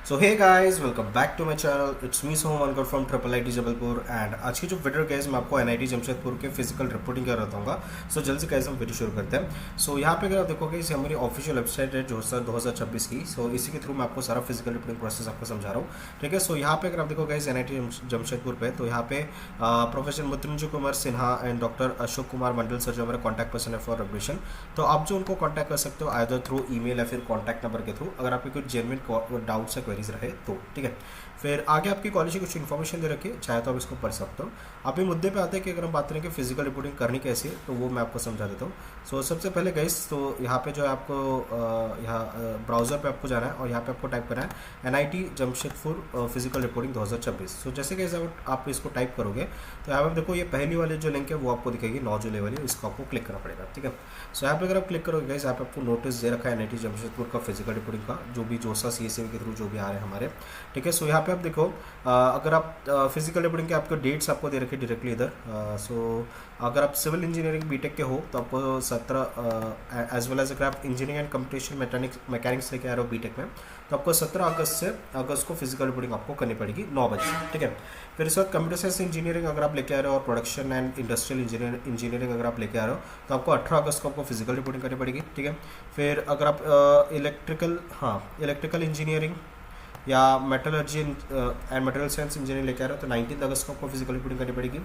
So hey guys, welcome back to my channel. It's me Soham Wankar from triple IT Jabalpur. And आज की जो video guys मैं आपको NIT Jamshedpur के फिजिकल रिपोर्टिंग कर रहा हूँ। सो जल्द से गाइस हम वीडियो शुरू करते हैं। सो यहाँ पे अगर आप देखोगे, इसे हमारी ऑफिशियल वेबसाइट है जो सर 2026 की। सो इसी के थ्रू मैं आपको सारा फिजिकल रिपोर्टिंग प्रोसेस आपको समझा रहा हूँ। ठीक है, सो यहाँ पे अगर आप देखो गाइस एनआईटी जमशेदपुर पे, तो यहाँ पे professor Mrityunjay Kumar Sinha and doctor Ashok Kumar Mandal sir जो हमारे कॉन्टैक्ट पर्सन है फॉर एडमिशन। तो आप जो उनको कॉन्टैक्ट कर सकते हो आइदर थ्रू ईमेल या फिर कॉन्टैक्ट नंबर के थ्रू, अगर आपके कुछ जेन्युइन डाउट्स या क्वेरीज रहे तो। ठीक है, फिर आगे आपकी कॉलेज की कुछ इन्फॉर्मेशन दे रखी है, चाहे तो आप इसको पढ़ सकते हो। अभी मुद्दे पे आते हैं कि अगर हम बात करें कि फिजिकल रिपोर्टिंग करनी कैसी है, तो वो मैं आपको समझा देता हूँ। सो सबसे पहले गाइस, तो यहाँ पे जो है आपको यहाँ ब्राउज़र पे आपको जाना है और यहाँ पे आपको टाइप करना है एनआईटी जमशेदपुर फिजिकल रिपोर्टिंग 2026। सो जैसे कैसे आप इसको टाइप करोगे, तो यहाँ पे देखो ये पहली वाली जो लिंक है वो आपको दिखेगी 9 जुलाई वाली, इसको आपको क्लिक करना पड़ेगा। ठीक है, सो यहाँ पे अगर आप क्लिक करोगे गाइस, यहाँ पे आपको नोटिस दे रखा है एनआईटी जमशेदपुर का फिजिकल रिपोर्टिंग का, जो भी जोसा सीएसए के थ्रू जो भी आ रहे हैं हमारे। ठीक है, सो यहाँ पे आप देखो, अगर आप फिजिकल रिपोर्टिंग के आपको डेट्स आपको दे रखे डायरेक्टली इधर। सो अगर आप सिविल इंजीनियरिंग बीटेक के हो तो आपको 17 एज वेल एज अगर आप इंजीनियरिंग एंड कंप्यूटेशन मैकेनिक्स लेके आ रहे हो बीटेक में, तो आपको 17 अगस्त से अगस्त को फिजिकल रिपोर्टिंग आपको करनी पड़ेगी 9 बजे। ठीक है, फिर इस वक्त कंप्यूटर साइंस इंजीनियरिंग अगर आप लेके आ रहे हो और प्रोडक्शन एंड इंडस्ट्रियल इंजीनियरिंग अगर आप लेके आ रहे हो, तो आपको 18 अगस्त को आपको फिजिकल रिपोर्टिंग करनी पड़ेगी। ठीक है, फिर अगर आप इलेक्ट्रिकल इंजीनियरिंग या metallurgy and material science engineering लेके आ रहे हो तो 19 अगस्त को आपको फिजिकल रिपोर्टिंग करनी पड़ेगी।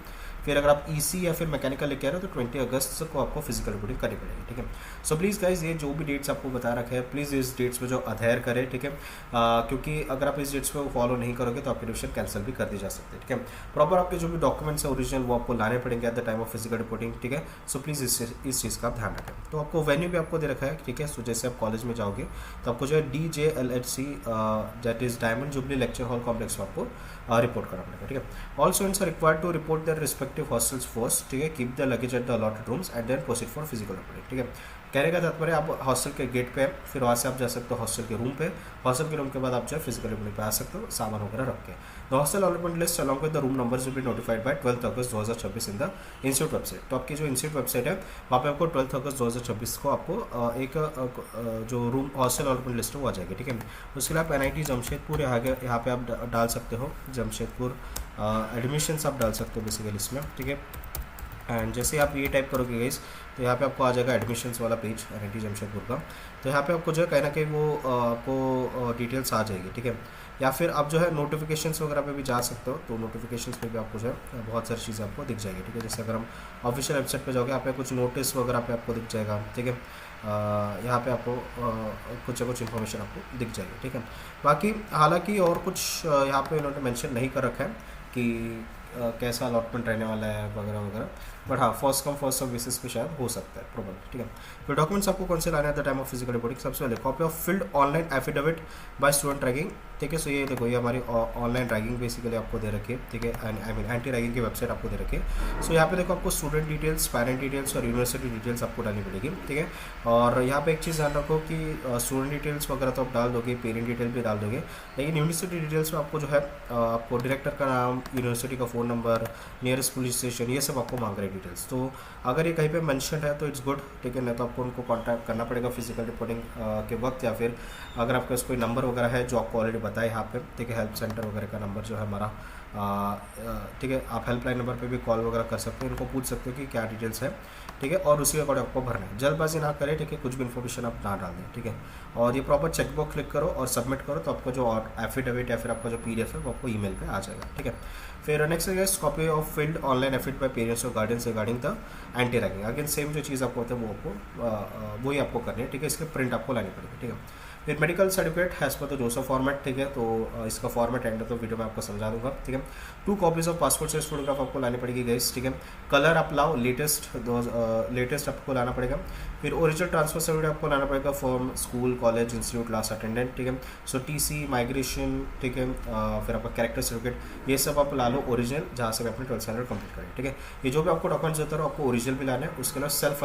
फिर अगर आप ईसी या फिर मैकेनिकल लेके आ रहे हो तो 20 अगस्त को आपको फिजिकल रिपोर्टिंग करनी पड़ेगी। ठीक है, सो प्लीज़ गाइज ये जो भी डेट्स आपको बता रखे हैं, प्लीज़ इस डेट्स पे जो अधेर करें। ठीक है, क्योंकि अगर आप इस डेट्स पे फॉलो नहीं करोगे तो आपकी एडमिशन कैंसिल भी कर दी जा सकती है। ठीक है, प्रॉपर आपके जो भी डॉक्यूमेंट्स है ओरिजिनल वो आपको लाने पड़ेंगे eight the time of physical reporting. ठीक है, सो प्लीज़ इस चीज़ का आप ध्यान रखें। तो आपको वेन्यू भी आपको दे रखा है। ठीक है, सो जैसे आप कॉलेज में जाओगे तो आपको जो है DJLHC that is diamond jubilee lecture hall complex में आपको रिपोर्ट करना पड़ेगा। ठीक है, all students are required to report their respective hostels first. ठीक है, keep the luggage at the allotted rooms and then proceed for physical reporting. ठीक है, कहने का तात्पर्य आप हॉस्टल के गेट पे, फिर वहाँ से आप जा सकते हो हॉस्टल के रूम पे, हॉस्टल के रूम के बाद आप जो है फिजिकल रिपोर्टिंग पे आ सकते हो सामान वगैरह रख के। The hostel allotment list along with the room numbers will be notified by 12 August 2026 in the institute website. तो आपकी जो इंस्टीट्यूट वेबसाइट है वहाँ पे आपको 12 अगस्त 2026 को आपको जो रूम हॉस्टल अलॉटमेंट लिस्ट है वो आ जाएगी। ठीक है, उसके लिए आप एनआईटी जमशेदपुर यहाँ पे आप डाल सकते हो जमशेदपुर एडमिशन्स आप डाल सकते हो बेसिकली इसमें। ठीक है, एंड जैसे आप ये टाइप करोगे गाइस, तो यहाँ पे आपको आ जाएगा एडमिशन्स वाला पेज एनआईटी जमशेदपुर का। तो यहाँ पे आपको जो है कहीं ना कहीं वो आपको डिटेल्स आ जाएगी। ठीक है, या फिर आप जो है नोटिफिकेशंस वगैरह पे भी जा सकते हो, तो नोटिफिकेशंस पे भी आपको जो है बहुत सारी चीज़ें आपको दिख जाएगी। ठीक है, जैसे अगर हम ऑफिशियल वेबसाइट पे जाओगे, यहाँ पे कुछ नोटिस वगैरह पे आपको दिख जाएगा। ठीक है, यहाँ पे आपको कुछ ना कुछ इन्फॉर्मेशन आपको दिख जाएगी। ठीक है, बाकी हालांकि और कुछ यहाँ पे उन्होंने मेंशन नहीं कर रखा है कि कैसा अलॉटमेंट रहने वाला है वगैरह वगैरह, बट हाँ first come first serve basis पे शायद हो सकता है प्रॉब्लम। ठीक है, फिर डॉक्यूमेंट्स आपको कौन से लाने at the time of physical reporting. सबसे पहले copy of filled online affidavit by student ragging. ठीक है, सो ये देखो ये हमारी ऑनलाइन रैगिंग बेसिकली आपको दे रखी है। ठीक है, आई मीन एंटी रैगिंग की वेबसाइट आपको दे रखी है। सो यहाँ पे देखो आपको स्टूडेंट डिटेल्स, पेरेंट डिटेल्स और यूनिवर्सिटी डिटेल्स आपको डालनी पड़ेगी। ठीक है, और यहाँ पे एक चीज़ ध्यान रखो कि स्टूडेंट डिटेल्स वगैरह तो आप डाल दोगे, पेरेंट डिटेल भी डाल दोगे, लेकिन यूनिवर्सिटी डिटेल्स में आपको जो है आपको डायरेक्टर का नाम, यूनिवर्सिटी का phone number, nearest police station, ये सब आपको मांग रहे हैं डिटेल्स। तो अगर ये कहीं पे मेंशन है तो इट्स गुड। ठीक है, नहीं तो आपको उनको कांटेक्ट करना पड़ेगा फिजिकल रिपोर्टिंग के वक्त, या फिर अगर आपके पास कोई नंबर वगैरह है जो आपको ऑलरेडी बताया यहाँ पे। ठीक है, हेल्प सेंटर वगैरह का नंबर जो है हमारा, ठीक है, आप हेल्पलाइन नंबर पे भी कॉल वगैरह कर सकते हो, इनको पूछ सकते हो कि क्या डिटेल्स है। ठीक है, और उसी के अकॉर्डिंग आपको भरना है, जल्दबाजी ना करें। ठीक है, कुछ भी इन्फॉर्मेशन आप ना डाल दें। ठीक है, और ये प्रॉपर चेकबॉक्स क्लिक करो और सबमिट करो, तो आपका जो एफिडेविट या फिर आपका जो PDF है वो आपको ईमेल पे आ जाएगा। ठीक है, फिर नेक्स्ट है copy of filled online affidavit by parents और guardians regarding the anti ragging. Again same जो चीज़ आपको होता है वो आपको वही आपको करनी है। ठीक है, इसके प्रिंट आपको लानी पड़ेगी। ठीक है, फिर मेडिकल सर्टिफिकेट हैज़ पर द जोसा फॉर्मेट। ठीक है, तो इसका फॉर्मेट एंड तो वीडियो में आपको समझा दूंगा। ठीक है, 2 copies of passport size photograph आपको लानी पड़ेगी गाइस। ठीक है, कलर आप लाओ, लेटेस्ट आपको लाना पड़ेगा। फिर ओरिजिनल ट्रांसफर सर्टिफिकेट आपको लाना पड़ेगा from school, college, institute, last attendant. ठीक है, सो TC, माइग्रेशन। ठीक है, फिर आपका कैरेक्टर सर्टिफिकेट, ये सब आप ला लो ओरिजिनल, जहाँ से आपने 12th स्टैंडर्ड कंप्लीट करें। ठीक है, ये जो भी आपको डॉक्यूमेंट्स होता है आपको ओरिजिनल भी लाना है। उसके अलावा सेल्फ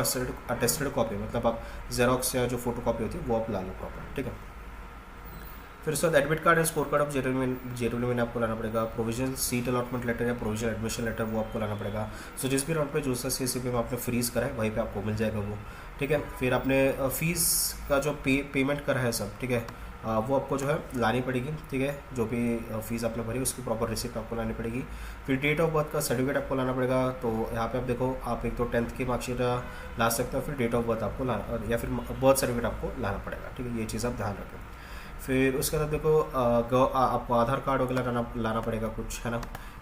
अटेस्टेड कॉपी, मतलब आप जेरोक्स या जो फोटो कॉपी होती है वो आप ला लो प्रॉपर। ठीक है, फिर उसके बाद admit card and score card of JW में आपको लाना पड़ेगा। प्रोविजन सीट अलॉटमेंट लेटर या प्रोविजन एडमिशन लेटर वो आपको लाना पड़ेगा। सो जिस भी राउंड पे जो सा CCP में आपने फ्रीज करा है वहीं पे आपको मिल जाएगा वो। ठीक है, फिर आपने फीस का जो पेमेंट करा है सब। ठीक है, वो आपको जो है लानी पड़ेगी, ठीक है। जो भी फीस आपने भरी उसकी प्रॉपर रिसिप्ट आपको लानी पड़ेगी। फिर डेट ऑफ बर्थ का सर्टिफिकेट आपको लाना पड़ेगा। तो यहाँ पे आप देखो, आप एक तो 10th की मार्कशीट ला सकते हो, फिर डेट ऑफ बर्थ आपको लाना, या फिर बर्थ सर्टिफिकेट आपको लाना पड़ेगा, ठीक है। ये चीज़ आप ध्यान रखें। फिर उसके बाद देखो आपको आधार कार्ड वगैरह लाना पड़ेगा कुछ, है ना।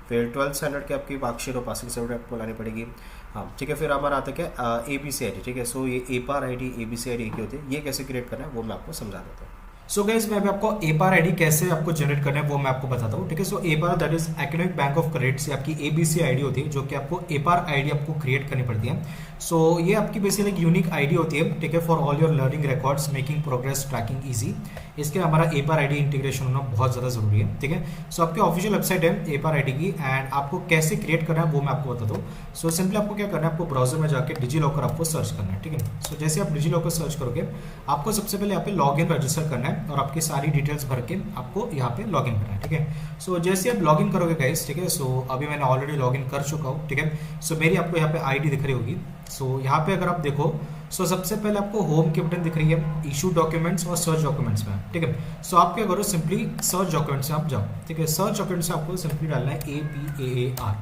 फिर 12th स्टैंडर्ड की आपकी मार्कशीट और पासिंग सर्टिफिकेट आपको लानी पड़ेगी। हाँ, ठीक है। फिर हमारा आता है क्या, ABCID, ठीक है। सो ये APAR ID ABCID क्या होती है, ये कैसे क्रिएट करना है वो मैं आपको समझा देता हूँ। सो गाइस, मैं अभी आपको APAR ID कैसे आपको जनरेट करना है वो मैं आपको बताता हूँ, ठीक है। सो APAR that is academic bank of credit से आपकी ABC ID होती है, जो कि आपको APAR ID आपको क्रिएट करनी पड़ती है। सो ये आपकी बेसिकली एक यूनिक ID होती है, ठीक है, for all your learning records, making progress tracking easy. इसके हमारा APAR ID इंटीग्रेशन होना बहुत ज़्यादा जरूरी है, ठीक है। सो आपकी ऑफिशियल वेबसाइट है APAR ID की, एंड आपको कैसे क्रिएट करना है वो मैं आपको बताता हूँ। सो सिंपली आपको क्या करना है, आपको ब्राउजर में जाकर डिजी लॉकर आपको सर्च करना है, ठीक है। सो जैसे आप डिजी लॉकर सर्च करोगे, आपको सबसे पहले यहाँ पे लॉग इन रजिस्टर करना है और आपकी सारी डिटेल्स भर के आपको यहाँ पे लॉग इन करना है, ठीक है। सो जैसे आप लॉग इन करोगे गाइस, ठीक है। सो अभी मैंने ऑलरेडी लॉग इन कर चुका हूँ, ठीक है। सो मेरी आपको यहाँ पे ID दिख रही होगी। सो यहाँ पे अगर आप देखो, सो सबसे पहले आपको होम की बटन दिख रही है, इशू डॉक्यूमेंट्स और सर्च डॉक्यूमेंट्स में, ठीक है। सो आप क्या करो, सिंपली सर्च डॉक्यूमेंट्स में आप जाओ, ठीक है। सर्च डॉक्यूमेंट्स में आपको सिंपली डालना है APAAR।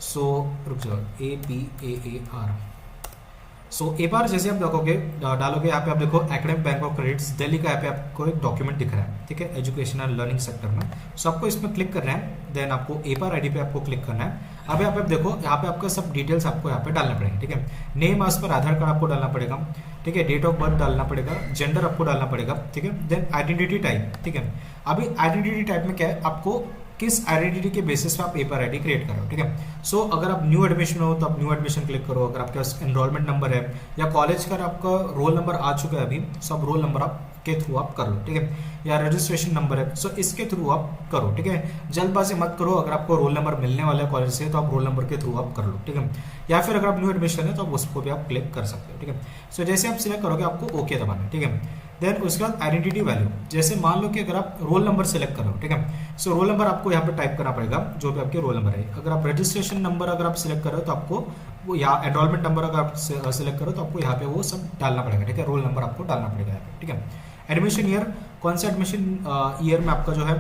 सो रुक जाओ, APAAR। सो APAR जैसे आप देखोगे, डालोगे, यहाँ पे आप देखो academic bank of credits Delhi का यहाँ पे आपको एक डॉक्यूमेंट दिख रहा है, ठीक है, एजुकेशन एंड लर्निंग सेक्टर में। सो आपको इसमें क्लिक करना है, देन आपको APAR ID पे आपको क्लिक करना है। अब यहाँ पे आप देखो, यहाँ पे आपका सब डिटेल्स आपको यहाँ पे डालना पड़ेगा, ठीक है। नेम आज पर आधार कार्ड आपको डालना पड़ेगा, ठीक है। डेट ऑफ बर्थ डालना पड़ेगा, जेंडर आपको डालना पड़ेगा, ठीक है। देन आइडेंटिटी टाइप, ठीक है। अभी आइडेंटिटी टाइप में क्या है, आपको किस आइडेंटिटी के बेसिस पे आप APAR ID क्रिएट कर रहे हो, ठीक है। सो अगर आप न्यू एडमिशन हो तो आप न्यू एडमिशन क्लिक करो। अगर आपके पास एनरोलमेंट नंबर है या कॉलेज का आपका रोल नंबर आ चुका है अभी, सब रोल नंबर आप के थ्रू आप कर लो, ठीक है। या रजिस्ट्रेशन नंबर है, सो इसके थ्रू आप करो, ठीक है। जल्दबाजी मत करो। अगर आपको रोल नंबर मिलने वाला है कॉलेज से तो आप रोल नंबर के थ्रू आप कर लो, ठीक है। या फिर अगर आप न्यू एडमिशन है तो आप उसको भी आप क्लिक कर सकते हो, ठीक है। सो जैसे आप सिलेक्ट करोगे, आपको ओके दबाना है, ठीक है। देन उसके बाद आइडेंटिटी वैल्यू, जैसे मान लो कि अगर आप रोल नंबर सेलेक्ट करो, ठीक है। सो रोल नंबर आपको यहाँ पे टाइप करना पड़ेगा, जो भी आपके रोल नंबर है। अगर आप रजिस्ट्रेशन नंबर अगर आप सिलेक्ट करो तो आपको वो, या एनरोलमेंट नंबर अगर आप सिलेक्ट करो तो आपको यहाँ पे वो सब डालना पड़ेगा, ठीक है। रोल नंबर आपको डालना पड़ेगा यहाँ पे, ठीक है। एडमिशन ईयर, कौन सा एडमिशन ईयर में आपका जो है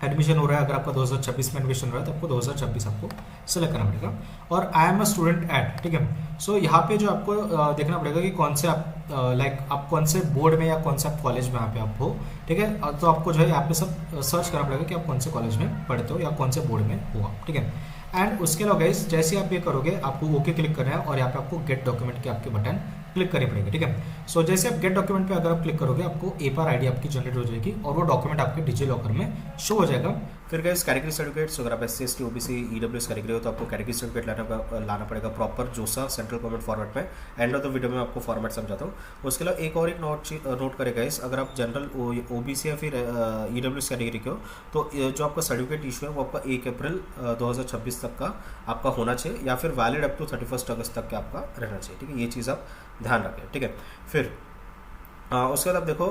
एडमिशन हो रहा है। अगर आपका 2026 में एडमिशन हो रहा है तो आपको 2026 आपको सेलेक्ट करना पड़ेगा। और I am a student at, ठीक है। सो यहाँ पे जो आपको देखना पड़ेगा कि कौन से आप लाइक आप कौन से बोर्ड में या कौन से आप कॉलेज में यहाँ पे आप हो, ठीक है। तो आपको जो है यहाँ पे सब सर्च करना पड़ेगा कि आप कौन से कॉलेज में पढ़ते हो या कौन से बोर्ड में हो आप, ठीक है। एंड उसके अलावा गाइस, जैसे आप ये करोगे, आपको ओके क्लिक करना है और यहाँ पे आपको गेट डॉक्यूमेंट के आपके बटन क्लिक करनी पड़ेगी, ठीक है। सो जैसे आप गेट डॉक्यूमेंट पे अगर आप क्लिक करोगे, आपको APAR ID आपकी जनरेट हो जाएगी और वो डॉक्यूमेंट आपके डिजी लॉकर में शो हो जाएगा। फिर गाइस, कैटेगरी सर्टिफिकेट्स, अगर आप SC ST OBC EWS category हो तो आपको कैटेगरी सर्टिफिकेट लाना पड़ेगा प्रॉपर जोसा सेंट्रल गवर्नमेंट फॉर्मेट में। एंड ऑफ द वीडियो में आपको फॉर्मेट समझाता हूँ। उसके अलावा एक नोट करें गाइस, अगर आप जनरल OBC या फिर EWS कैटेगरी के हो तो जो आपका सर्टिफिकेट इशू है वो आपका 1 अप्रैल 2026 तक का आपका होना चाहिए, या फिर वैलिड अप टू 31 अगस्त तक का आपका रहना चाहिए, ठीक है। ये चीज़ आप ध्यान रखें, ठीक है। फिर उसके बाद आप देखो,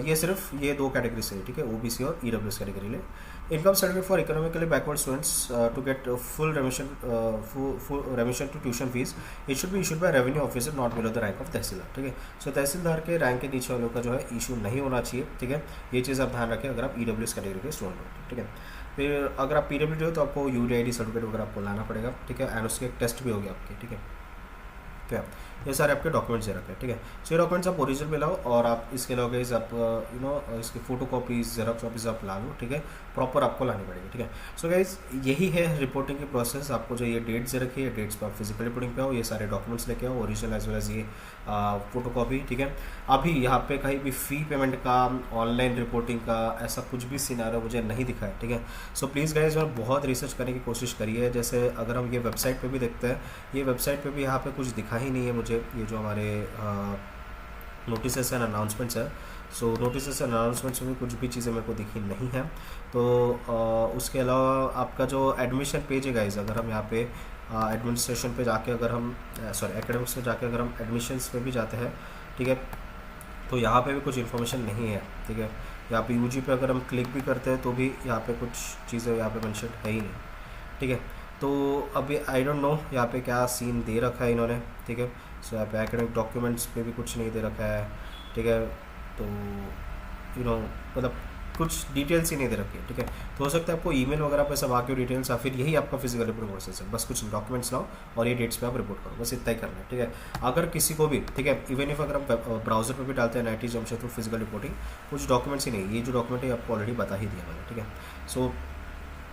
ये सिर्फ ये 2 कैटेगरी से, ठीक है, OBC और EWS कैटेगरी ले। Income certificate for economically backward students to get full remission to tuition fees, it should be issued by revenue officer not below the rank of tehsildar, ठीक है। सो तहसीलदार के रैंक के नीचे वालों का जो है इशू नहीं होना चाहिए, ठीक है। ये चीज़ आप ध्यान रखें अगर आप EWS कैटेगरी के स्टूडेंट हो, ठीक है। फिर अगर आप PWD हो तो आपको UDID सर्टिफिकेट वगैरह आपको लाना पड़ेगा, ठीक है। एंड उसके एक टेस्ट भी होगी आपकी, ठीक है। क्या ये सारे आपके डॉक्यूमेंट्स दे रखे हैं, ठीक है। सो ये डॉक्यूमेंट्स आप ओरिजिनल में लाओ और आप इसके अलावा गाइस आप इसकी फोटो कॉपीज जेरॉक्स कॉपीज आप ला लो, ठीक है। प्रॉपर आपको लानी पड़ेगी, ठीक है। सो गाइस, यही है रिपोर्टिंग की प्रोसेस। आपको जो ये डेट्स दे रखी है, डेट्स पर आप फिजिकल रिपोर्टिंग पे आओ, ये सारे डॉक्यूमेंट्स लेके आओ, ओरिजिनल एज वेल एज ये फोटो कॉपी, ठीक है। अभी यहाँ पे कहीं भी फी पेमेंट का, ऑनलाइन रिपोर्टिंग का ऐसा कुछ भी सिनारियो मुझे नहीं दिखा है, ठीक है। सो प्लीज़ गाइस, मैं बहुत रिसर्च करने की कोशिश करिए। जैसे अगर हम ये वेबसाइट पे भी देखते हैं, ये वेबसाइट पे भी यहाँ पे कुछ दिखा ही नहीं है मुझे, ये जो हमारे नोटिस एंड अनाउंसमेंट्स है। सो नोटिस एंड अनाउंसमेंट्स में कुछ भी चीज़ें मेरे को दिखी नहीं है। तो उसके अलावा आपका जो एडमिशन पेज है गाइस, अगर हम यहाँ पे एडमिनिस्ट्रेशन पे जाके अगर हम एकेडमिक्स में जाके अगर हम एडमिशन्स पे भी जाते हैं, ठीक है, तो यहाँ पे भी कुछ इन्फॉर्मेशन नहीं है, ठीक है। यहाँ पे UG पे अगर हम क्लिक भी करते हैं तो भी यहाँ पे कुछ चीज़ें यहाँ पे मेंशन है ही नहीं, ठीक है। तो अभी आई डोंट नो यहाँ पे क्या सीन दे रखा है इन्होंने, ठीक है। सो यहाँ पे एकेडमिक डॉक्यूमेंट्स पे भी कुछ नहीं दे रखा है, ठीक है। तो मतलब कुछ डिटेल्स ही नहीं दे रखी है, ठीक है। तो हो सकता है आपको ईमेल वगैरह पे सब आके डिटेल्स या फिर यही आपका फिजिकल रिपोर्टिंग प्रोसेस है। बस कुछ डॉक्यूमेंट्स लाओ और ये डेट्स पे आप रिपोर्ट करो, बस इतना ही करना है, ठीक है। अगर किसी को भी, ठीक है, इवन इफ अगर हम ब्राउजर पे भी डालते हैं NIT जमशेदपुर फिजिकल रिपोर्टिंग, कुछ डॉक्यूमेंट्स ही नहीं, ये जो डॉक्यूमेंट है आपको ऑलरेडी बता ही दिया मैंने, ठीक है। सो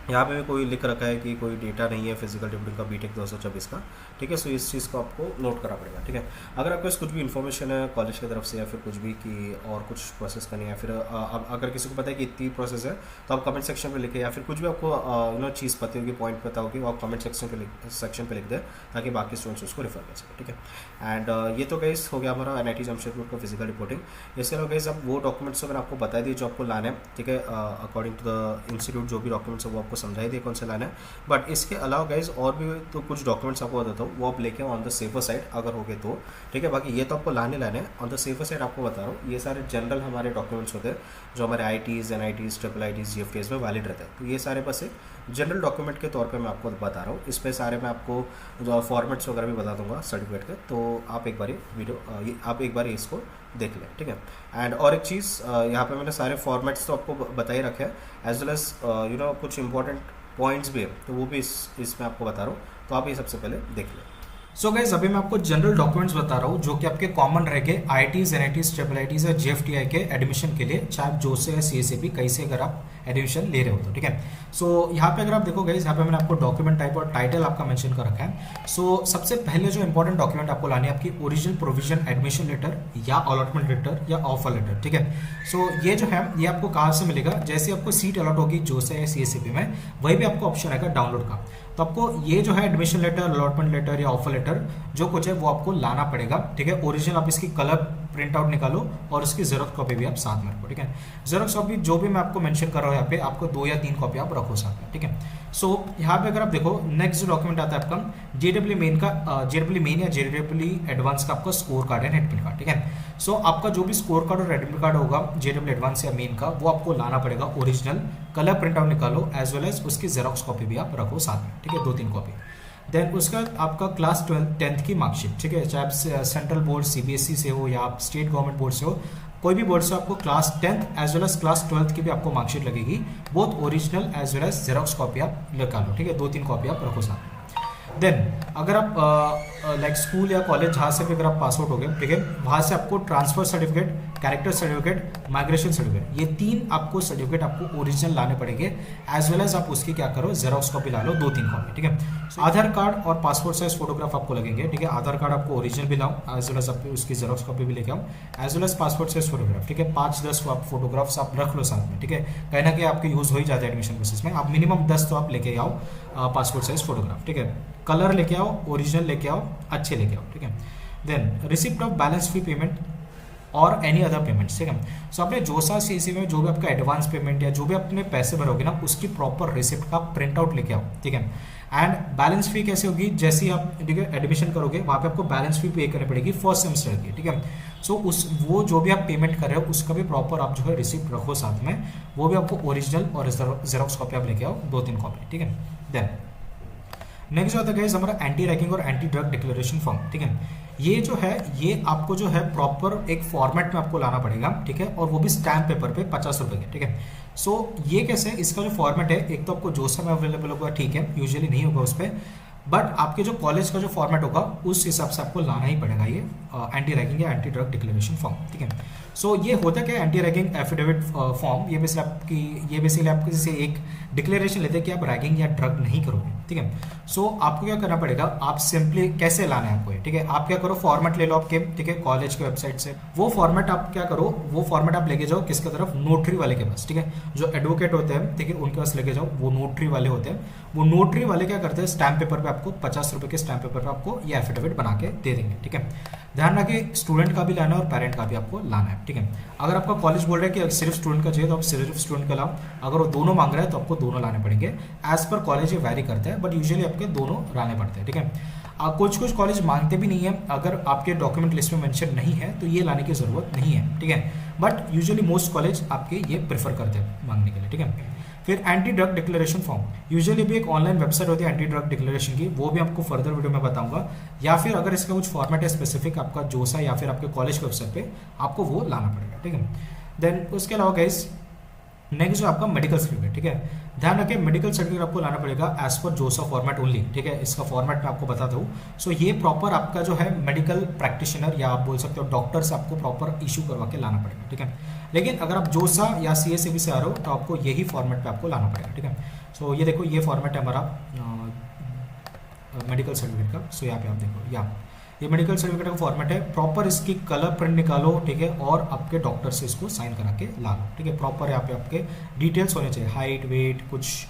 यहाँ पे भी कोई लिख रखा है कि कोई डेटा नहीं है फिजिकल रिपोर्टिंग का BTech 2024 का, ठीक है। सो इस चीज़ को आपको नोट करना पड़ेगा, ठीक है। अगर आपके पास कुछ भी इन्फॉर्मेशन है कॉलेज की तरफ से या फिर कुछ भी कि और कुछ प्रोसेस करनी है या फिर अगर किसी को पता है कि इतनी प्रोसेस है तो आप कमेंट सेक्शन पे लिखे, या फिर कुछ भी आपको चीज़ पता होगी, पॉइंट पता होगी, वो आप कमेंट सेक्शन पे लिख दें ताकि बाकी स्टूडेंट्स उसको रेफर कर सकें, ठीक है। एंड ये तो गाइस हो गया हमारा NIT जमशेदपुर का फिजिकल रिपोर्टिंग। इसके अलावा गाइस अब वो डॉक्यूमेंट्स तो मैंने आपको बता दिए जो आपको लाने हैं, ठीक है। अकॉर्डिंग टू द इंस्टीट्यूट जो भी डॉक्यूमेंट्स है वो आपको समझाई दिए कौन से लाने हैं। बट इसके अलावा गाइज और भी तो कुछ डॉक्यूमेंट्स आपको बताता हूँ, वो आप लेके ऑन द सेफर साइड अगर हो गए तो, ठीक है। बाकी ये तो आपको लाने हैं, ऑन द सेफर साइड आपको बता रहा हूँ, ये सारे जनरल हमारे डॉक्यूमेंट्स होते हैं जो हमारे IITs NITs IIITs GFTs में वैलिड रहते हैं। तो ये सारे बस एक जनरल डॉक्यूमेंट के तौर पे मैं आपको बता रहा हूँ। इस पर सारे मैं आपको जो फॉर्मेट्स वगैरह भी बता दूंगा सर्टिफिकेट के, तो आप एक बार इसको देख लें, ठीक है। एंड और एक चीज़, यहाँ पे मैंने सारे फॉर्मेट्स तो आपको बता ही रखे हैं, एज वेल एज कुछ इंपॉर्टेंट पॉइंट्स भी है, तो वो भी इसमें आपको बता रहा हूँ, तो आप ये सबसे पहले देख लें। सो गाइज अभी मैं आपको जनरल डॉक्यूमेंट्स बता रहा हूँ जो कि आपके कॉमन रहेंगे IITs NITs IIITs या GFTI के एडमिशन के लिए, चाहे आप जो से या CSAP कहीं से अगर आप एडमिशन ले रहे हो तो, ठीक है। सो यहाँ पे अगर आप देखो गाइज, यहाँ पे मैंने आपको डॉक्यूमेंट टाइप और टाइटल आपका मेंशन कर रखा है। सो सबसे पहले जो इंपॉर्टेंट डॉक्यूमेंट आपको लानी है आपकी ओरिजिनल प्रोविजन एडमिशन लेटर या अलॉटमेंट लेटर या ऑफर लेटर, ठीक है। सो ये जो है ये आपको कहाँ से मिलेगा, जैसे आपको सीट अलॉट होगी जो से या CSAP में, वही भी आपको ऑप्शन आएगा डाउनलोड का। तो आपको ये जो है एडमिशन लेटर अलॉटमेंट लेटर या ऑफर लेटर जो कुछ है वो आपको लाना पड़ेगा, ठीक है। ओरिजिनल आप इसकी कलर प्रिंट आउट निकालो और उसकी जेरोक्स कॉपी भी आप साथ में रखो, ठीक है। जेरोक्स कॉपी जो भी मैं आपको मेंशन कर रहा हूँ यहाँ पे, आपको 2 या 3 कॉपी आप रखो साथ में, ठीक है। सो यहाँ पे अगर आप देखो नेक्स्ट जो डॉक्यूमेंट आता है आपका JEE मेन का, JEE मेन या JEE एडवांस का आपका स्कोर कार्ड है, एडमिट कार्ड, ठीक है। सो आपका जो भी स्कोर कार्ड और एडमिट कार्ड होगा JEE एडवांस या मेन का, वो आपको लाना पड़ेगा ओरिजिनल, कलर प्रिंट आउट निकालो, एज वेल एज उसकी जेरोक्स कॉपी भी आप रखो साथ में, ठीक है, 2-3 कॉपी। देन उसका आपका क्लास 10th की मार्कशीट, ठीक है, चाहे आप सेंट्रल बोर्ड CBSE से हो या आप स्टेट गवर्नमेंट बोर्ड से हो, कोई भी बोर्ड से आपको class 10th as well as class 12th की भी आपको मार्कशीट लगेगी, both original as well as xerox copy आप निकालो, ठीक है, 2-3 कॉपी आप रखो साथ में। देन अगर आप लाइक स्कूल या कॉलेज जहाँ से भी अगर आप पास आउट हो गए, ठीक है, वहाँ से आपको transfer certificate, character certificate, migration certificate, ये 3 आपको सर्टिफिकेट आपको ओरिजिनल लाने पड़ेंगे, एज वेल एज आप उसकी क्या करो जेरोक्स कॉपी ला लो, 2-3 कॉपी, ठीक है। आधार कार्ड और पासपोर्ट साइज फोटोग्राफ आपको लगेंगे, ठीक है। आधार कार्ड आपको ओरिजिनल भी लाओ, एज वेल एज आप उसकी जेरोक्स कॉपी भी लेके आओ, as well as passport size photograph, ठीक है। 5-10 फोटोग्राफ्स आप रख लो साथ में, ठीक है, कहीं ना कहीं आपके यूज हो ही जाता है एडमिशन प्रोसेस में, आप मिनिमम 10 तो आप लेके आओ पासपोर्ट साइज फोटोग्राफ, ठीक है। कलर लेके आओ, ओरिजिनल लेके आओ, अच्छे लेके आओ, ठीक है। Then receipt of balance fee payment और एनी अदर पेमेंट्स, ठीक है। सो आपने जो सा CSAP में जो भी आपका एडवांस पेमेंट या जो भी अपने पैसे भरोगे ना, उसकी प्रॉपर रिसिप्ट का प्रिंट आउट लेके आओ, ठीक है। एंड बैलेंस फी कैसे होगी, जैसे ही आप एडमिशन करोगे वहाँ पे आपको बैलेंस फी पे करनी पड़ेगी फर्स्ट सेमेस्टर की, ठीक है। सो वो जो भी आप पेमेंट कर रहे हो उसका भी प्रॉपर आप जो है रिसिप्ट रखो साथ में, वो भी आपको ओरिजिनल और जेरोक्स कॉपी आप लेके आओ, 2-3 कॉपी, ठीक है। देन नेक्स्ट जो आता है हमारा एंटी रैगिंग और एंटी ड्रग डिक्लेरेशन फॉर्म, ठीक है। ये जो है ये आपको जो है प्रॉपर एक फॉर्मेट में आपको लाना पड़ेगा, ठीक है, और वो भी स्टैम्प पेपर पे 50 रुपए के, ठीक है। सो ये कैसे, इसका जो फॉर्मेट है, एक तो आपको जोसा में अवेलेबल होगा, ठीक है, यूजुअली नहीं होगा उस पर, बट आपके जो कॉलेज का जो फॉर्मेट होगा उस हिसाब से आपको लाना ही पड़ेगा ये एंटी रैगिंग या एंटी ड्रग डिक्लेरेशन फॉर्म, ठीक है। सो ये होता क्या है एंटी रैगिंग एफिडेविट फॉर्म, ये बेसिकली आपको जैसे एक डिक्लेरेशन लेते हैं कि आप रैगिंग या ड्रग नहीं करोगे, ठीक है। सो आपको क्या करना पड़ेगा, आप सिंपली कैसे लाना है आपको, ठीक है, आप क्या करो फॉर्मेट ले लो आपके, ठीक है, कॉलेज के वेबसाइट से, वो फॉर्मेट आप क्या करो, वो फॉर्मेट आप लेके जाओ किसके तरफ, नोटरी वाले के पास, ठीक है, जो एडवोकेट होते हैं, ठीक है, उनके पास लेके जाओ, वो नोटरी वाले होते हैं, वो नोटरी वाले क्या करते हैं, स्टैम्प पेपर पे आपको 50 रुपए के स्टैम्प पेपर पे आपको ये एफिडेविट बना के दे देंगे, ठीक है। ध्यान रखिए स्टूडेंट का भी लाना है और पेरेंट का भी आपको लाना है, ठीक है। अगर आपका कॉलेज बोल रहा है कि सिर्फ स्टूडेंट का चाहिए तो आप सिर्फ स्टूडेंट का लाओ, अगर वो दोनों मांग रहा है तो आपको दोनों लाने पड़ेंगे, एज पर कॉलेज ये वैरी करता है, बट यूजुअली आपके दोनों लाने पड़ते हैं, ठीक है। कुछ कॉलेज मांगते भी नहीं है, अगर आपके डॉक्यूमेंट लिस्ट में मेंशन नहीं है तो ये लाने की जरूरत नहीं है, ठीक है, बट यूजुअली मोस्ट कॉलेज आपके ये प्रेफर करते हैं मांगने के लिए, ठीक है। फिर anti drug declaration form, usually भी एक ऑनलाइन वेबसाइट होती है एंटी ड्रग डिक्लेरेशन की, वो भी आपको फर्दर वीडियो में बताऊंगा, या फिर अगर इसका कुछ फॉर्मेट है स्पेसिफिक आपका जोसा या फिर आपके कॉलेज के वेबसाइट पे आपको वो लाना पड़ेगा, ठीक है। देन उसके अलावा गाइस नेक्स्ट जो आपका मेडिकल सर्टिफिकेट, ठीक है, ध्यान रखें मेडिकल सर्टिफिकेट आपको लाना पड़ेगा एज पर जोसा फॉर्मेट ओनली, ठीक है। इसका फॉर्मेट मैं आपको बताता हूँ। सो ये प्रॉपर आपका जो है मेडिकल प्रैक्टिशनर या आप बोल सकते हो डॉक्टर से आपको प्रॉपर इशू करवा के लाना पड़ेगा, ठीक है। लेकिन अगर आप जोसा या CSAB से आ रहे हो तो आपको यही फॉर्मेट पे आपको लाना पड़ेगा, ठीक है। सो ये देखो ये फॉर्मेट है हमारा मेडिकल सर्टिफिकेट का। सो यहाँ पे आप देखो ये मेडिकल सर्टिफिकेट का फॉर्मेट है। प्रॉपर इसकी कलर प्रिंट निकालो, ठीक है, और आपके डॉक्टर से इसको साइन करा के ला लो, ठीक है। प्रॉपर यहाँ पे आपके डिटेल्स होने चाहिए, हाइट, वेट, कुछ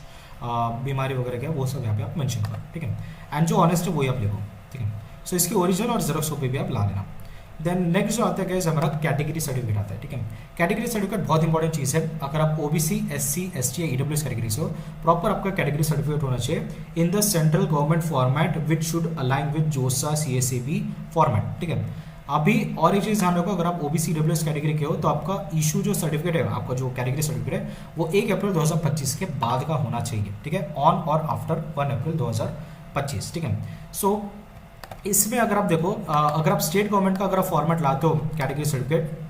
बीमारी वगैरह क्या वो सब यहाँ पे आप मेंशन करो, ठीक है। एंड जो ऑनेस्ट है वही आप लिखो, ठीक है। सो इसकी ओरिजिनल और जेरॉक्स कॉपी भी आप ला लेना। देन नेक्स्ट जो आता है गाइस हमारा कैटेगरी सर्टिफिकेट आता है, ठीक है। कैटेगरी सर्टिफिकेट बहुत इंपॉर्टेंट चीज़ है। अगर आप OBC, SC, ST या EWS कैटेगरी से हो, प्रॉपर आपका कैटेगरी सर्टिफिकेट होना चाहिए in the central government format which should align with जोसा CSAB फॉर्मेट, ठीक है। अभी और एक चीज़ ध्यान रखो, अगर आप OBC, EWS कैटेगरी के हो तो आपका इशू जो सर्टिफिकेट है, आपका जो कैटेगरी सर्टिफिकेट है वो 1 अप्रैल 2025 के बाद का होना चाहिए, ठीक है, ऑन और आफ्टर 1 अप्रैल 2025, ठीक है। सो इसमें अगर आप देखो, अगर आप स्टेट गवर्नमेंट का अगर आप फॉर्मेट लाते हो कैटेगरी सर्टिफिकेट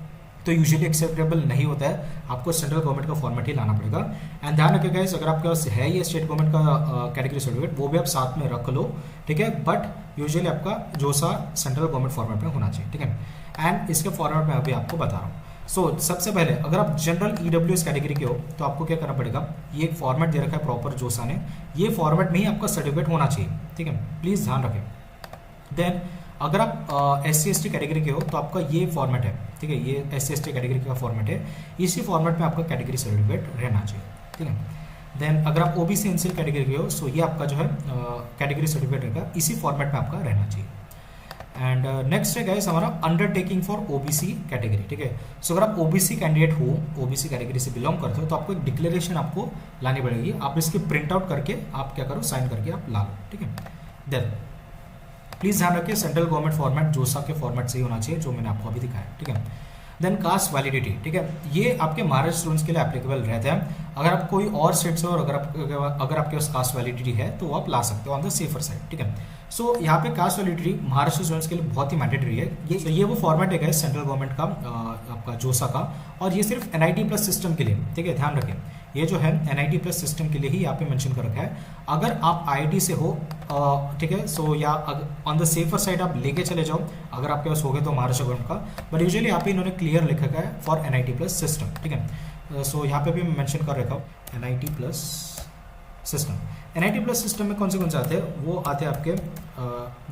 तो यूजुअली एक्सेप्टेबल नहीं होता है, आपको सेंट्रल गवर्नमेंट का फॉर्मेट ही लाना पड़ेगा। एंड ध्यान रखिएगा गाइस, अगर आपके पास है ये स्टेट गवर्नमेंट का कैटेगरी सर्टिफिकेट वो भी आप साथ में रख लो, ठीक है, बट यूजुअली आपका जोसा सेंट्रल गवर्नमेंट फॉर्मेट में होना चाहिए, ठीक है। एंड इसके फॉर्मेट में अभी आपको बता रहा हूँ। सो सबसे पहले अगर आप जनरल EWS कैटेगरी के हो तो आपको क्या करना पड़ेगा, ये एक फॉर्मेट दे रखा है प्रॉपर जोसा ने, ये फॉर्मेट में ही आपका सर्टिफिकेट होना चाहिए, ठीक है, प्लीज़ ध्यान रखें। देन अगर आप SC ST कैटेगरी के हो तो आपका ये फॉर्मेट है, ठीक है, ये SC ST कैटेगरी का फॉर्मेट है, इसी फॉर्मेट में आपका कैटेगरी सर्टिफिकेट रहना चाहिए, ठीक है। देन अगर आप OBC NCL कैटेगरी के हो सो ये आपका जो है कैटेगरी सर्टिफिकेट रहेगा, इसी फॉर्मेट में आपका रहना चाहिए। एंड नेक्स्ट है गाइस हमारा अंडरटेकिंग फॉर OBC कैटेगरी, ठीक है। सो अगर आप OBC कैंडिडेट हो, OBC कैटेगरी से बिलोंग करते हो तो आपको एक डिक्लेरेशन आपको लानी पड़ेगी। आप इसकी प्रिंट आउट करके आप क्या करो, साइन करके आप ला लो, ठीक है। देन प्लीज ध्यान रखिए सेंट्रल गवर्नमेंट फॉर्मेट जोसा के फॉर्मेट से ही होना चाहिए, जो मैंने आपको अभी दिखाया, ठीक है। देन कास्ट वैलिडिटी, ठीक है, ये आपके महाराष्ट्र स्टूडेंट्स के लिए एप्लीकेबल रहता है। अगर आप कोई और स्टेट से हो और अगर आपके पास कास्ट वैलिडिटी है तो आप ला सकते हो ऑन द सेफर साइड, ठीक है। सो यहाँ पे कास्ट वैलिडिटी महाराष्ट्र स्टूडेंट्स के लिए बहुत ही मैंडेटरी है। ये वो फॉर्मेट है सेंट्रल गवर्नमेंट का आपका जोसा का, और ये सिर्फ NIT प्लस सिस्टम के लिए, ठीक है, ध्यान रखें। ये जो है NIT प्लस सिस्टम के लिए ही यहाँ पे मेंशन कर रखा है। अगर आप IIT से हो, ठीक है, सो या ऑन द सेफर साइड आप लेके चले जाओ अगर आपके पास हो गए तो महाराष्ट्र गवर्नमेंट का, बट यूजुअली यहाँ पे इन्होंने क्लियर लिखा है फॉर NIT प्लस सिस्टम, ठीक है। सो यहाँ पे भी मैं मेंशन कर रखा हूँ NIT plus system. NIT plus system में कौन से आते हैं, वो आते हैं आपके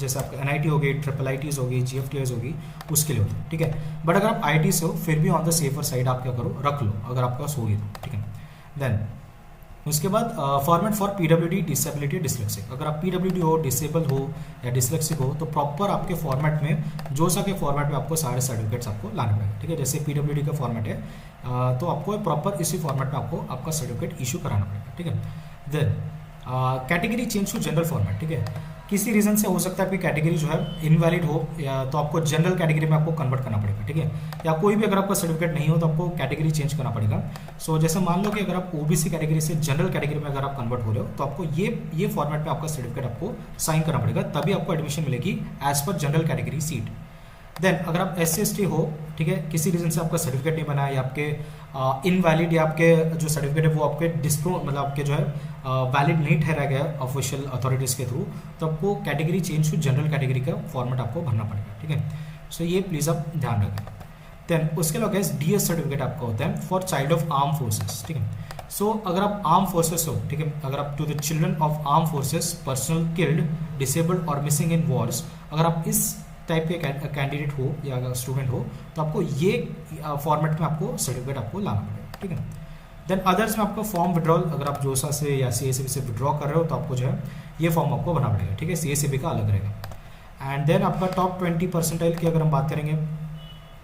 जैसे आपका NIT हो गई, IIITs होगी, GFTs होगी, उसके लिए होते हैं, ठीक है। बट अगर आप IIT से हो फिर भी ऑन द सेफर साइड आप क्या करो, रख लो अगर आपके पास होगी तो, ठीक है। देन उसके बाद format for PWD, disability, dyslexic. अगर आप PWD हो, डिसेबल हो या डिसलेक्सिक हो तो प्रॉपर आपके फॉर्मेट में जोसा के फॉर्मेट में आपको सारे सर्टिफिकेट्स आपको लाने पड़ेंगे, ठीक है। जैसे PWD का फॉर्मेट है तो आपको प्रॉपर इसी फॉर्मेट में आपको आपका सर्टिफिकेट इशू कराना पड़ेगा, ठीक है। Then category change to general format, ठीक है। किसी रीजन से हो सकता है आपकी कैटेगरी जो है इनवैलिड हो या तो आपको जनरल कैटेगरी में आपको कन्वर्ट करना पड़ेगा, ठीक है। या कोई भी अगर आपका सर्टिफिकेट नहीं हो तो आपको कैटेगरी चेंज करना पड़ेगा। सो जैसे मान लो कि अगर आप OBC कैटेगरी से जनरल कैटेगरी में अगर आप कन्वर्ट हो रहे हो तो आपको ये फॉर्मेट में आपका सर्टिफिकेट आपको साइन करना पड़ेगा, तभी आपको एडमिशन मिलेगी as per general category seat. Then अगर आप SC ST हो, ठीक है, किसी रीजन से आपका सर्टिफिकेट नहीं बना या आपके इनवैलिड या आपके जो सर्टिफिकेट है वो आपके मतलब आपके जो है वैलिड नहीं ठहराया गया ऑफिशियल अथॉरिटीज़ के थ्रू, तो आपको category change to general category का फॉर्मेट आपको भरना पड़ेगा, ठीक है। सो ये प्लीज़ आप ध्यान रखें। देन उसके अलावा DS सर्टिफिकेट आपका होता है for child of arm forces, ठीक है। सो अगर आप आर्म फोर्सेस हो, ठीक है, अगर आप to the children of arm forces personal killed, disabled और मिसिंग इन वॉर्स, अगर आप इस टाइप के कैंडिडेट हो या स्टूडेंट हो तो आपको ये फॉर्मेट में आपको सर्टिफिकेट आपको लाना पड़ेगा, ठीक है। देन अदर्स में आपको फॉर्म विड्रॉल, अगर आप जोसा से या CSAB से विड्रॉ कर रहे हो तो आपको जो है ये फॉर्म आपको भरना पड़ेगा, ठीक है, CSAB का अलग रहेगा। एंड देन आपका टॉप 20 परसेंटाइल की अगर हम बात करेंगे,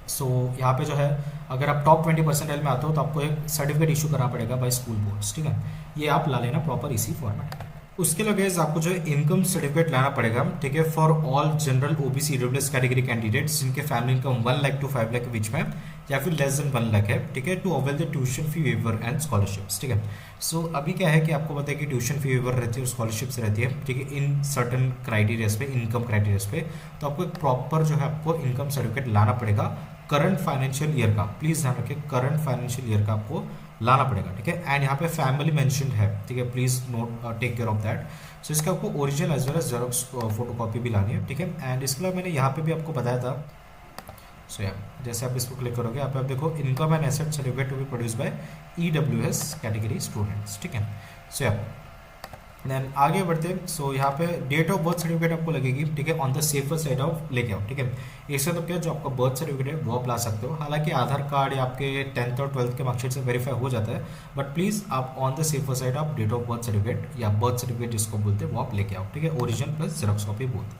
सो यहाँ पे जो है अगर आप टॉप 20 परसेंटाइल में आते हो तो आपको एक सर्टिफिकेट इशू करना पड़ेगा बाय स्कूल बोर्ड्स, ठीक है। ये आप ला लेना प्रॉपर इसी फॉर्मेट में। उसके लिए गाइस आपको जो है इनकम सर्टिफिकेट लाना पड़ेगा, ठीक है, for all general OBC EWS category candidates जिनके family income 1 lakh to 5 lakh के बीच में या फिर लेस देन 1 लाख है, ठीक है, to avail the tuition fee waiver and scholarships, ठीक है। सो अभी क्या है कि आपको पता है कि ट्यूशन फी वेवर रहती है और स्कॉलरशिप्स रहती है, ठीक है, इन सर्टन क्राइटेरियाज पे, इनकम क्राइटेरियाज पे, तो आपको एक प्रॉपर जो है आपको इनकम सर्टिफिकेट लाना पड़ेगा करंट फाइनेंशियल ईयर का, प्लीज ध्यान रखिए करंट फाइनेंशियल ईयर का आपको लाना पड़ेगा, ठीक है। एंड यहाँ पे फैमिली मेंशन्ड है, ठीक है, please note take care of that. So इसका आपको original as well as xerox photocopy भी लानी है, ठीक है। एंड इसके अलावा मैंने यहाँ पे भी आपको बताया था, सो या जैसे आप इस पर क्लिक करोगे यहाँ पे आप देखो income and asset certificate to be produce by EWS category students, ठीक है। सो या देन आगे बढ़ते हैं। सो यहाँ पे डेट ऑफ बर्थ सर्टिफिकेट आपको लगेगी, ठीक है, on the safer side of लेके आओ, ठीक है। इससे तो क्या जो आपका बर्थ सर्टिफिकेट है वो आप ला सकते हो, हालांकि आधार कार्ड या आपके 10th और 12th के मार्कशीट से वेरीफाई हो जाता है, बट प्लीज आप ऑन द सेफर साइड आप डेट ऑफ बर्थ सर्टिफिकेट या बर्थ सर्टिफिकेट जिसको बोलते हैं वो आप लेके आओ, ठीक है, original plus xerox copy both.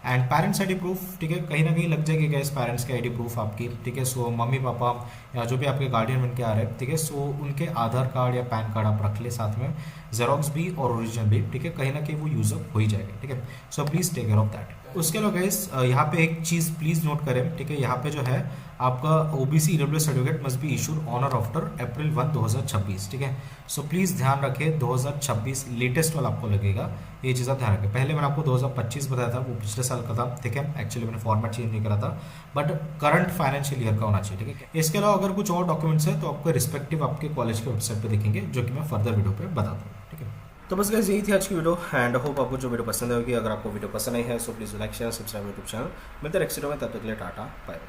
And parents ID proof, ठीक है, कहीं ना कहीं लग जाएगी गैस पेरेंट्स की आईडी प्रूफ आपकी, ठीक है। सो मम्मी पापा या जो भी आपके गार्डियन बन के आ रहे हैं, ठीक है, सो उनके आधार कार्ड या पैन कार्ड आप रख ले साथ में, जेरोक्स भी और ओरिजिनल भी, ठीक है, कहीं ना कहीं वो यूजअप हो ही जाएगा, ठीक है। So please take care of that. उसके अलावा गाइस यहाँ पे एक चीज़ प्लीज़ नोट करें, ठीक है, यहाँ पे जो है आपका OBC EWS certificate must be issued on और आफ्टर April 1, 2026, ठीक है। सो प्लीज़ ध्यान रखें 2026 लेटेस्ट वाला आपको लगेगा, ये चीज़ आप ध्यान रखें। पहले मैंने आपको 2025 बताया था, वो पिछले साल का था, ठीक है, एक्चुअली मैंने फॉर्मेट चेंज नहीं करा था, बट करंट फाइनेंशियल ईयर का होना चाहिए, ठीक है। इसके अलावा अगर कुछ और डॉक्यूमेंट्स है तो आपको रिस्पेक्टिव आपके कॉलेज के वेबसाइट पर देखेंगे, जो कि मैं फर्दर वीडियो पर बताता हूँ, ठीक है। तो बस गाइस यही थी आज की वीडियो एंड होप आपको जो वीडियो पसंद होगी। अगर आपको वीडियो पसंद आई है so please like share subscribe YouTube channel. मिलते हैं नेक्स्ट वीडियो में, तब तक के लिए टाटा बाय।